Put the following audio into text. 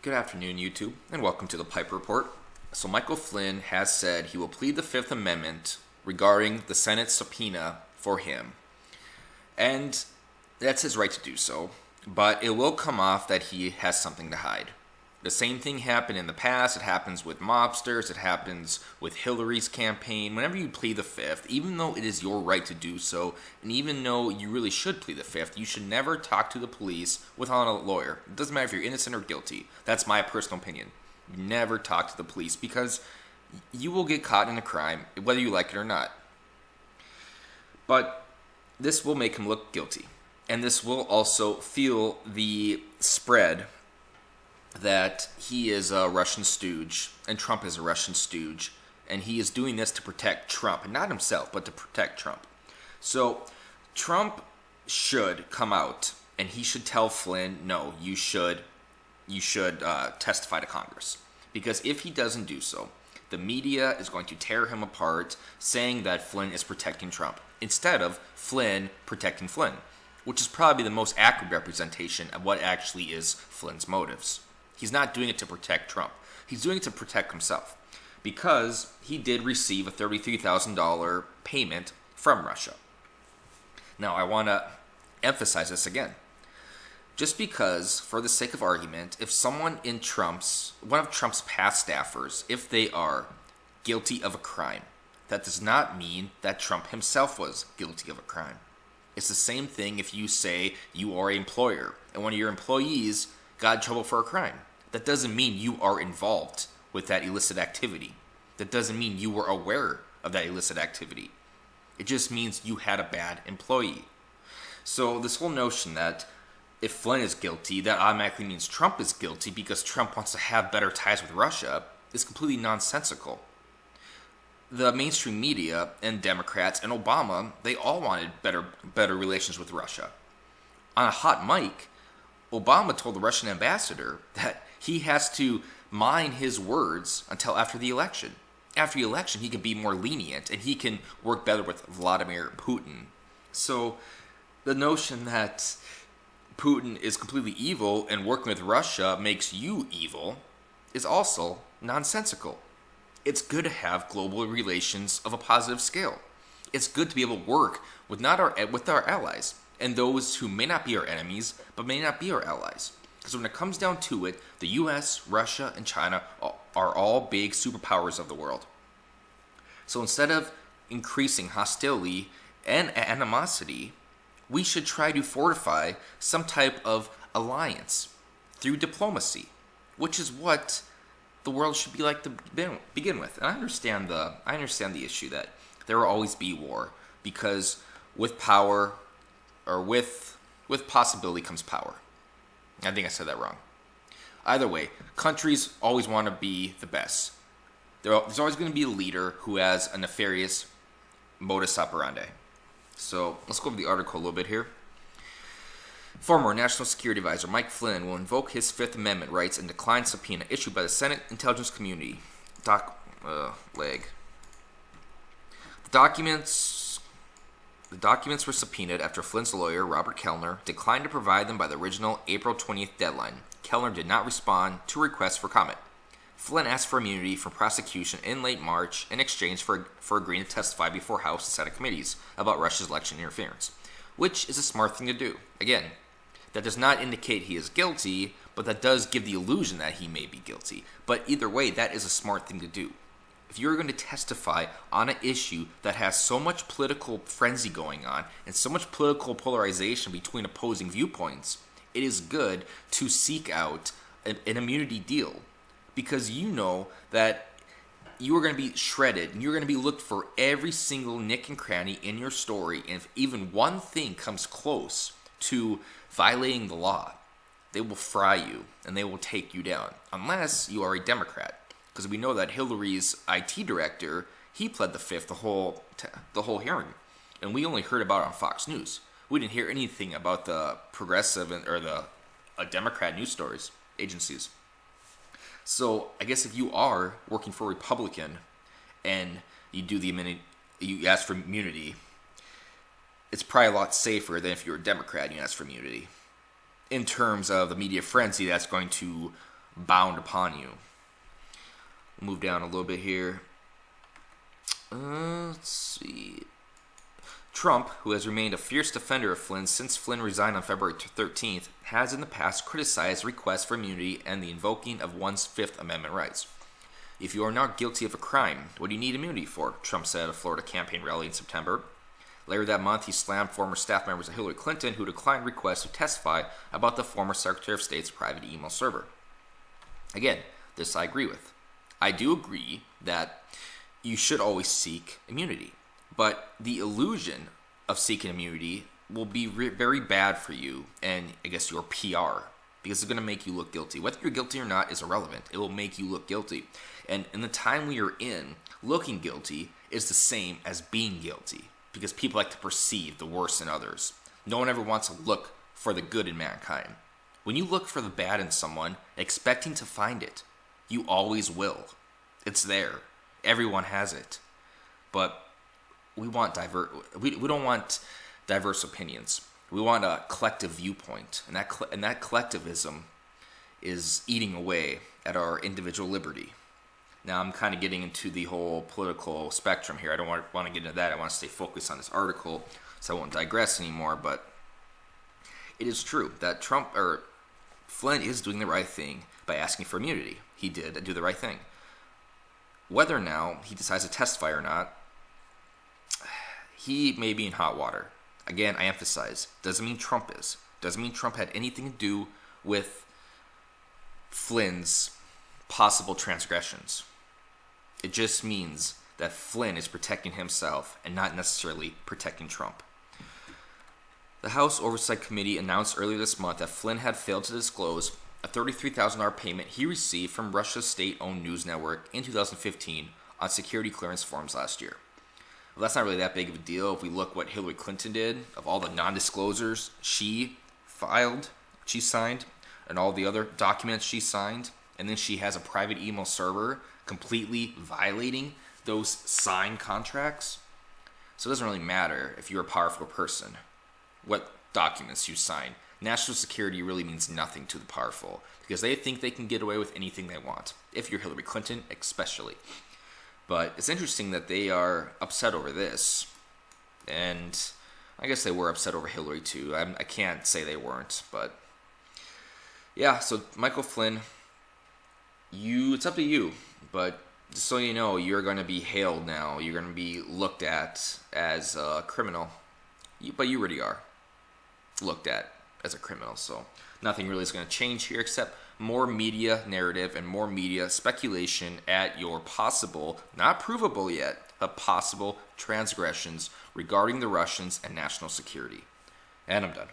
Good afternoon, YouTube, and welcome to the Pipe Report. So, Michael Flynn has said he will plead the Fifth Amendment regarding the Senate subpoena for him. And that's his right to do so, but it will come off that he has something to hide. The same thing happened in the past. It happens with mobsters. It happens with Hillary's campaign. Whenever you plead the Fifth, even though it is your right to do so, and even though you really should plead the Fifth, you should never talk to the police without a lawyer. It doesn't matter if you're innocent or guilty. That's my personal opinion. You never talk to the police because you will get caught in a crime, whether you like it or not. But this will make him look guilty. And this will also fuel the spread that he is a Russian stooge and Trump is a Russian stooge, and he is doing this to protect Trump, and not himself, but to protect Trump. So Trump should come out and he should tell Flynn, no, you should testify to Congress, because if he doesn't do so, the media is going to tear him apart, saying that Flynn is protecting Trump instead of Flynn protecting Flynn, which is probably the most accurate representation of what actually is Flynn's motives. He's not doing it to protect Trump. He's doing it to protect himself, because he did receive a $33,000 payment from Russia. Now, I want to emphasize this again. Just because, for the sake of argument, if someone in one of Trump's past staffers, if they are guilty of a crime, that does not mean that Trump himself was guilty of a crime. It's the same thing if you say you are an employer and one of your employees got in trouble for a crime. That doesn't mean you are involved with that illicit activity. That doesn't mean you were aware of that illicit activity. It just means you had a bad employee. So this whole notion that if Flynn is guilty, that automatically means Trump is guilty because Trump wants to have better ties with Russia is completely nonsensical. The mainstream media and Democrats and Obama, they all wanted better relations with Russia. On a hot mic, Obama told the Russian ambassador that he has to mind his words until after the election. After the election, he can be more lenient and he can work better with Vladimir Putin. So the notion that Putin is completely evil and working with Russia makes you evil is also nonsensical. It's good to have global relations of a positive scale. It's good to be able to work with our allies and those who may not be our enemies but may not be our allies. Because when it comes down to it, the US, Russia, and China are all big superpowers of the world. So instead of increasing hostility and animosity, we should try to fortify some type of alliance through diplomacy, which is what the world should be like to begin with. And I understand the issue that there will always be war, because with power, or with possibility comes power. I think I said that wrong. Either way, countries always want to be the best. There's always going to be a leader who has a nefarious modus operandi. So let's go over the article a little bit here. Former National Security Advisor Mike Flynn will invoke his Fifth Amendment rights and decline subpoena issued by the Senate Intelligence Community. The documents were subpoenaed after Flynn's lawyer, Robert Kellner, declined to provide them by the original April 20th deadline. Kellner did not respond to requests for comment. Flynn asked for immunity from prosecution in late March in exchange for agreeing to testify before House and Senate committees about Russia's election interference, which is a smart thing to do. Again, that does not indicate he is guilty, but that does give the illusion that he may be guilty. But either way, that is a smart thing to do. If you're going to testify on an issue that has so much political frenzy going on and so much political polarization between opposing viewpoints, it is good to seek out an immunity deal, because you know that you are going to be shredded and you're going to be looked for every single nick and cranny in your story. And if even one thing comes close to violating the law, they will fry you and they will take you down, unless you are a Democrat. Because we know that Hillary's IT director, he pled the Fifth the whole hearing, and we only heard about it on Fox News. We didn't hear anything about the progressive or the Democrat news stories agencies. So I guess if you are working for a Republican and you ask for immunity, it's probably a lot safer than if you're a Democrat and you ask for immunity. In terms of the media frenzy that's going to bound upon you. We'll move down a little bit here. Let's see. Trump, who has remained a fierce defender of Flynn since Flynn resigned on February 13th, has in the past criticized requests for immunity and the invoking of one's Fifth Amendment rights. If you are not guilty of a crime, what do you need immunity for? Trump said at a Florida campaign rally in September. Later that month, he slammed former staff members of Hillary Clinton who declined requests to testify about the former Secretary of State's private email server. Again, this I agree with. I do agree that you should always seek immunity. But the illusion of seeking immunity will be very bad for you and, I guess, your PR, because it's going to make you look guilty. Whether you're guilty or not is irrelevant. It will make you look guilty. And in the time we are in, looking guilty is the same as being guilty, because people like to perceive the worst in others. No one ever wants to look for the good in mankind. When you look for the bad in someone, expecting to find it, you always will. It's there. Everyone has it. But we don't want diverse opinions. We want a collective viewpoint, and that collectivism is eating away at our individual liberty. Now I'm kind of getting into the whole political spectrum here. I don't want to get into that. I want to stay focused on this article, so I won't digress anymore. But it is true that Flynn is doing the right thing by asking for immunity. He did do the right thing. Whether now he decides to testify or not, he may be in hot water. Again, I emphasize, doesn't mean Trump is. Doesn't mean Trump had anything to do with Flynn's possible transgressions. It just means that Flynn is protecting himself and not necessarily protecting Trump. The House Oversight Committee announced earlier this month that Flynn had failed to disclose a $33,000 payment he received from Russia's state-owned news network in 2015 on security clearance forms last year. Well, that's not really that big of a deal if we look what Hillary Clinton did, of all the non-disclosures she signed, and all the other documents she signed, and then she has a private email server completely violating those signed contracts. So it doesn't really matter if you're a powerful person what documents you sign. National security really means nothing to the powerful because they think they can get away with anything they want, if you're Hillary Clinton especially. But it's interesting that they are upset over this, and I guess they were upset over Hillary too. I can't say they weren't, but yeah. So Michael Flynn, it's up to you, but just so you know, you're going to be hailed now. You're going to be looked at as a criminal, but you already are looked at as a criminal. So nothing really is going to change here except more media narrative and more media speculation at your possible, not provable yet, but possible transgressions regarding the Russians and national security. And I'm done.